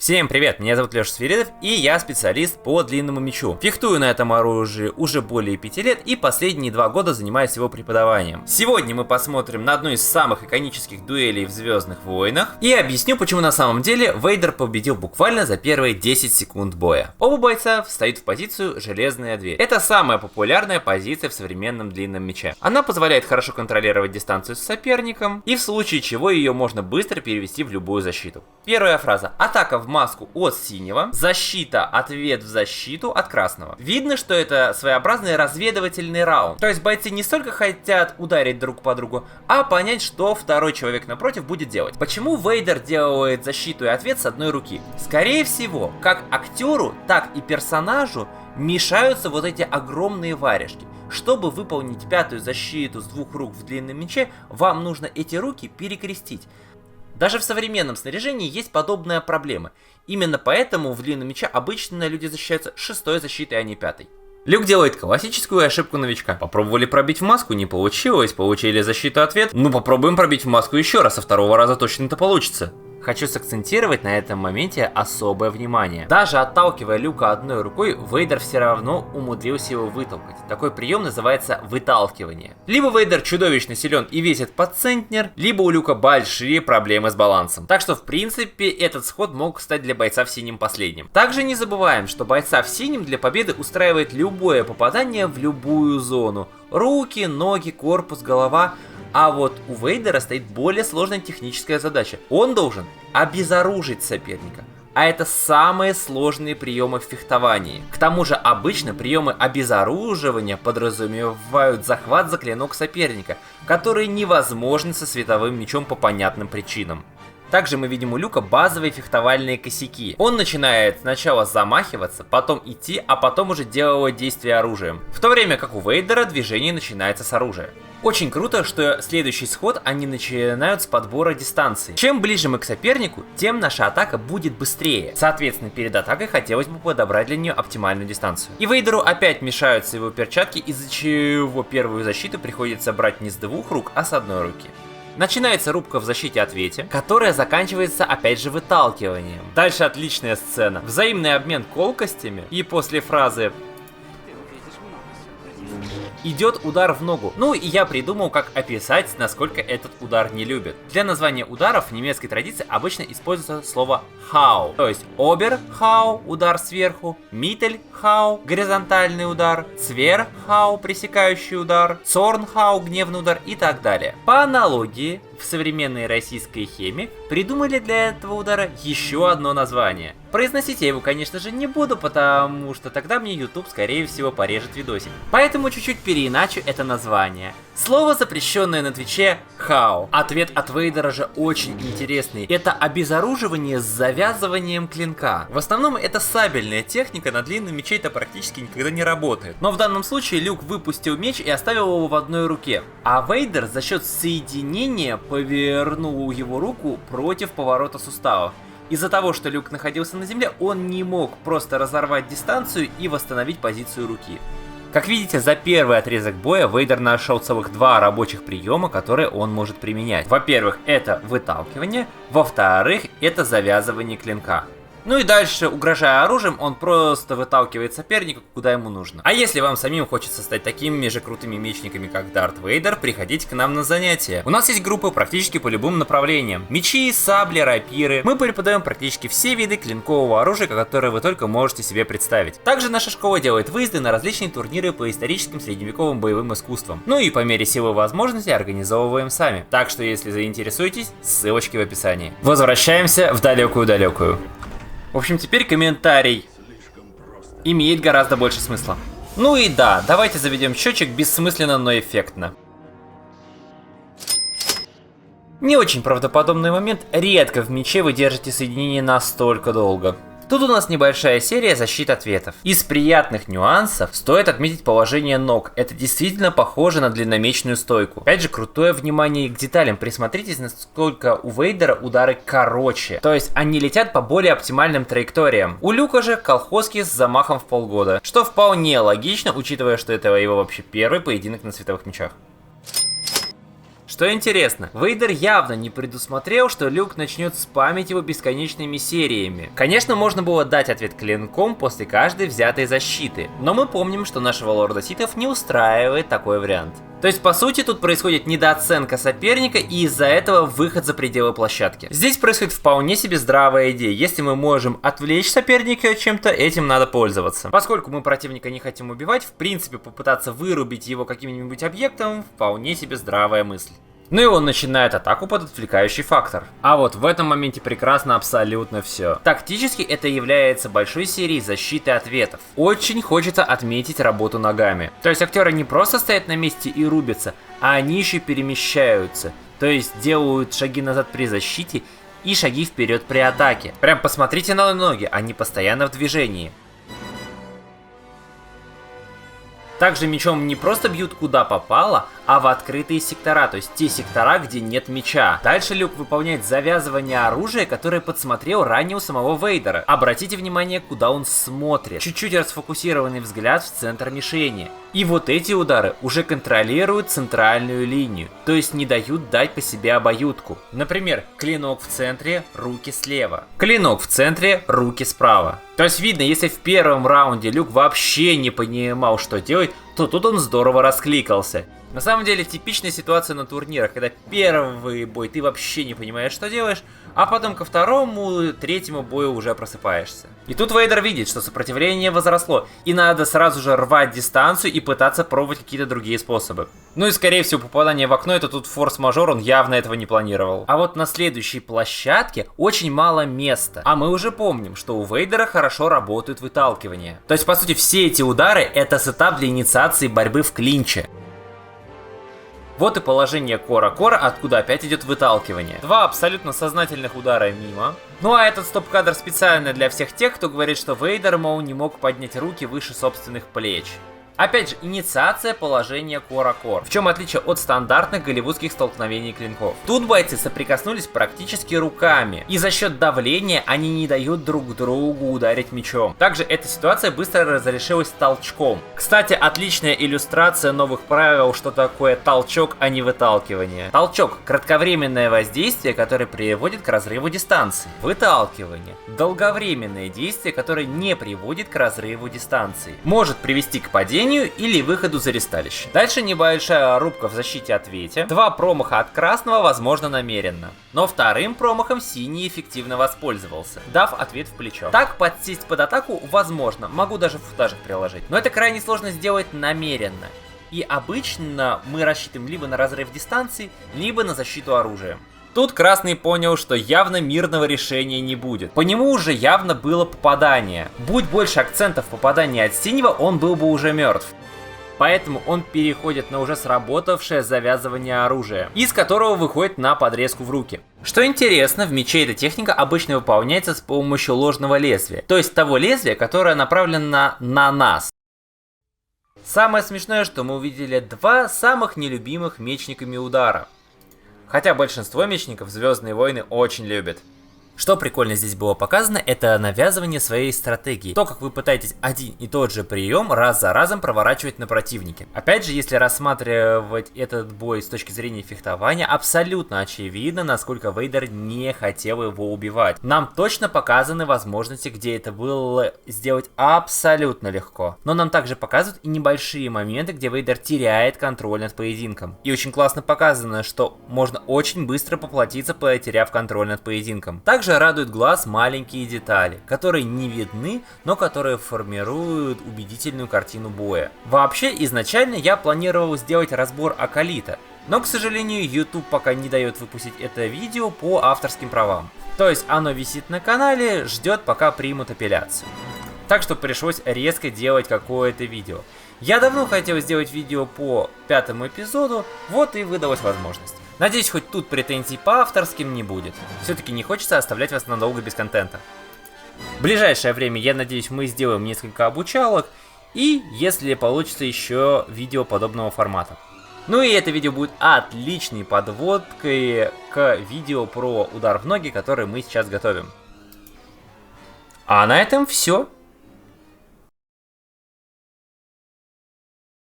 Всем привет, меня зовут Леша Свиридов, и я специалист по длинному мечу. Фехтую на этом оружии уже более 5 лет и последние 2 года занимаюсь его преподаванием. Сегодня мы посмотрим на одну из самых иконических дуэлей в Звездных войнах и объясню, почему на самом деле Вейдер победил буквально за первые 10 секунд боя. Оба бойца встают в позицию «Железная дверь». Это самая популярная позиция в современном длинном мече. Она позволяет хорошо контролировать дистанцию с соперником, и в случае чего ее можно быстро перевести в любую защиту. Первая фраза: атака в маску от синего, защита, ответ в защиту от красного. Видно, что это своеобразный разведывательный раунд. То есть бойцы не столько хотят ударить друг по другу, а понять, что второй человек напротив будет делать. Почему Вейдер делает защиту и ответ с одной руки? Скорее всего, как актеру, так и персонажу мешаются вот эти огромные варежки. Чтобы выполнить пятую защиту с 2 рук в длинном мече, вам нужно эти руки перекрестить. Даже в современном снаряжении есть подобная проблема. Именно поэтому в длинном мече обычно люди защищаются 6-й защитой, а не 5-й. Люк делает классическую ошибку новичка. Попробовали пробить в маску, не получилось, получили защиту-ответ. Ну попробуем пробить в маску еще раз, со 2-го раза точно-то получится. Хочу сакцентировать на этом моменте особое внимание. Даже отталкивая Люка одной рукой, Вейдер все равно умудрился его вытолкать. Такой прием называется выталкивание. Либо Вейдер чудовищно силен и весит под центнер, либо у Люка большие проблемы с балансом. Так что в принципе этот сход мог стать для бойца в синем последним. Также не забываем, что бойца в синем для победы устраивает любое попадание в любую зону. Руки, ноги, корпус, голова. А вот у Вейдера стоит более сложная техническая задача. Он должен обезоружить соперника. А это самые сложные приемы в фехтовании. К тому же обычно приемы обезоруживания подразумевают захват за клинок соперника, который невозможен со световым мечом по понятным причинам. Также мы видим у Люка базовые фехтовальные косяки. Он начинает сначала замахиваться, потом идти, а потом уже делать действия оружием. В то время как у Вейдера движение начинается с оружия. Очень круто, что следующий сход они начинают с подбора дистанции. Чем ближе мы к сопернику, тем наша атака будет быстрее. Соответственно, перед атакой хотелось бы подобрать для нее оптимальную дистанцию. И Вейдеру опять мешаются его перчатки, из-за чего первую защиту приходится брать не с 2 рук, а с 1 руки. Начинается рубка в защите-ответе, которая заканчивается опять же выталкиванием. Дальше отличная сцена. Взаимный обмен колкостями, и после фразы идет удар в ногу. Ну и я придумал, как описать, насколько этот удар не любят. Для названия ударов в немецкой традиции обычно используется слово «хау». То есть «обер-хау» — удар сверху, «миттель-хау» — горизонтальный удар, «цвер-хау» — пресекающий удар, «цорн-хау» — гневный удар и так далее. По аналогии, в современной российской хеме придумали для этого удара еще одно название. Произносить я его, конечно же, не буду, потому что тогда мне YouTube, скорее всего, порежет видосик. Поэтому чуть-чуть переиначу это название. Слово, запрещенное на Твиче, «хау». Ответ от Вейдера же очень интересный. Это обезоруживание с завязыванием клинка. В основном это сабельная техника, на длинном мече это практически никогда не работает. Но в данном случае Люк выпустил меч и оставил его в одной руке. А Вейдер за счет соединения повернул его руку против поворота суставов. Из-за того, что Люк находился на земле, он не мог просто разорвать дистанцию и восстановить позицию руки. Как видите, за первый отрезок боя Вейдер нашел целых 2 рабочих приема, которые он может применять. Во-первых, это выталкивание, во-вторых, это завязывание клинка. Ну и дальше, угрожая оружием, он просто выталкивает соперника куда ему нужно. А если вам самим хочется стать такими же крутыми мечниками, как Дарт Вейдер, приходите к нам на занятия. У нас есть группы практически по любым направлениям. Мечи, сабли, рапиры. Мы преподаем практически все виды клинкового оружия, которые вы только можете себе представить. Также наша школа делает выезды на различные турниры по историческим средневековым боевым искусствам. Ну и по мере силы и возможностей организовываем сами. Так что если заинтересуетесь, ссылочки в описании. Возвращаемся в далекую-далекую. В общем, теперь комментарий имеет гораздо больше смысла. Ну и да, давайте заведем счетчик бессмысленно, но эффектно. Не очень правдоподобный момент, редко в мече вы держите соединение настолько долго. Тут у нас небольшая серия защит-ответов. Из приятных нюансов стоит отметить положение ног. Это действительно похоже на длинномечную стойку. Опять же, крутое внимание к деталям. Присмотритесь, насколько у Вейдера удары короче. То есть они летят по более оптимальным траекториям. У Люка же колхозки с замахом в полгода. Что вполне логично, учитывая, что это его вообще первый поединок на световых мечах. Что интересно, Вейдер явно не предусмотрел, что Люк начнет спамить его бесконечными сериями. Конечно, можно было дать ответ клинком после каждой взятой защиты, но мы помним, что нашего лорда Ситов не устраивает такой вариант. То есть, по сути, тут происходит недооценка соперника и из-за этого выход за пределы площадки. Здесь происходит вполне себе здравая идея. Если мы можем отвлечь соперника чем-то, этим надо пользоваться. Поскольку мы противника не хотим убивать, в принципе, попытаться вырубить его каким-нибудь объектом, вполне себе здравая мысль. Ну и он начинает атаку под отвлекающий фактор. А вот в этом моменте прекрасно абсолютно все. Тактически это является большой серией защиты ответов. Очень хочется отметить работу ногами. То есть актеры не просто стоят на месте и рубятся, а они еще перемещаются. То есть делают шаги назад при защите и шаги вперед при атаке. Прям посмотрите на ноги, они постоянно в движении. Также мечом не просто бьют куда попало, а в открытые сектора, то есть те сектора, где нет меча. Дальше Люк выполняет завязывание оружия, которое подсмотрел ранее у самого Вейдера. Обратите внимание, куда он смотрит. Чуть-чуть расфокусированный взгляд в центр мишени. И вот эти удары уже контролируют центральную линию, то есть не дают дать по себе обоюдку. Например, клинок в центре, руки слева. Клинок в центре, руки справа. То есть видно, если в первом раунде Люк вообще не понимал, что делать, то тут он здорово раскликался. На самом деле, типичная ситуация на турнирах, когда первый бой ты вообще не понимаешь, что делаешь, а потом ко второму, третьему бою уже просыпаешься. И тут Вейдер видит, что сопротивление возросло, и надо сразу же рвать дистанцию и пытаться пробовать какие-то другие способы. Ну и скорее всего попадание в окно — это тут форс-мажор, он явно этого не планировал. А вот на следующей площадке очень мало места. А мы уже помним, что у Вейдера хорошо работают выталкивания. То есть по сути все эти удары — это сетап для инициации борьбы в клинче. Вот и положение Кора-Кора, откуда опять идет выталкивание. Два абсолютно сознательных удара мимо. Ну а этот стоп-кадр специально для всех тех, кто говорит, что Вейдер, мол, не мог поднять руки выше собственных плеч. Опять же, инициация положения Кора-Кор. В чем отличие от стандартных голливудских столкновений клинков? Тут бойцы соприкоснулись практически руками, и за счет давления они не дают друг другу ударить мечом. Также эта ситуация быстро разрешилась толчком. Кстати, отличная иллюстрация новых правил, что такое толчок, а не выталкивание. Толчок — кратковременное воздействие, которое приводит к разрыву дистанции. Выталкивание — долговременное действие, которое не приводит к разрыву дистанции. Может привести к падению или выходу за ресталище. Дальше небольшая рубка в защите-ответе. Два промаха от красного, возможно, намеренно. Но вторым промахом синий эффективно воспользовался, дав ответ в плечо. Так подсесть под атаку возможно, могу даже футажик приложить. Но это крайне сложно сделать намеренно. И обычно мы рассчитываем либо на разрыв дистанции, либо на защиту оружия. Тут красный понял, что явно мирного решения не будет. По нему уже явно было попадание. Будь больше акцентов попадания от синего, он был бы уже мертв. Поэтому он переходит на уже сработавшее завязывание оружия, из которого выходит на подрезку в руки. Что интересно, в мече эта техника обычно выполняется с помощью ложного лезвия, то есть того лезвия, которое направлено на нас. Самое смешное, что мы увидели два самых нелюбимых мечниками удара. Хотя большинство мечников Звездные войны очень любят. Что прикольно здесь было показано, это навязывание своей стратегии. То, как вы пытаетесь один и тот же прием раз за разом проворачивать на противнике. Опять же, если рассматривать этот бой с точки зрения фехтования, абсолютно очевидно, насколько Вейдер не хотел его убивать. Нам точно показаны возможности, где это было сделать абсолютно легко. Но нам также показывают и небольшие моменты, где Вейдер теряет контроль над поединком. И очень классно показано, что можно очень быстро поплатиться, потеряв контроль над поединком. Также радует глаз маленькие детали, которые не видны, но которые формируют убедительную картину боя. Вообще, изначально я планировал сделать разбор Акалита, но, к сожалению, YouTube пока не дает выпустить это видео по авторским правам. То есть оно висит на канале, ждет, пока примут апелляцию. Так что пришлось резко делать какое-то видео. Я давно хотел сделать видео по 5-му эпизоду, вот и выдалась возможность. Надеюсь, хоть тут претензий по авторским не будет. Все-таки не хочется оставлять вас надолго без контента. В ближайшее время, я надеюсь, мы сделаем несколько обучалок. И, если получится, еще видео подобного формата. Ну и это видео будет отличной подводкой к видео про удар в ноги, которое мы сейчас готовим. А на этом все.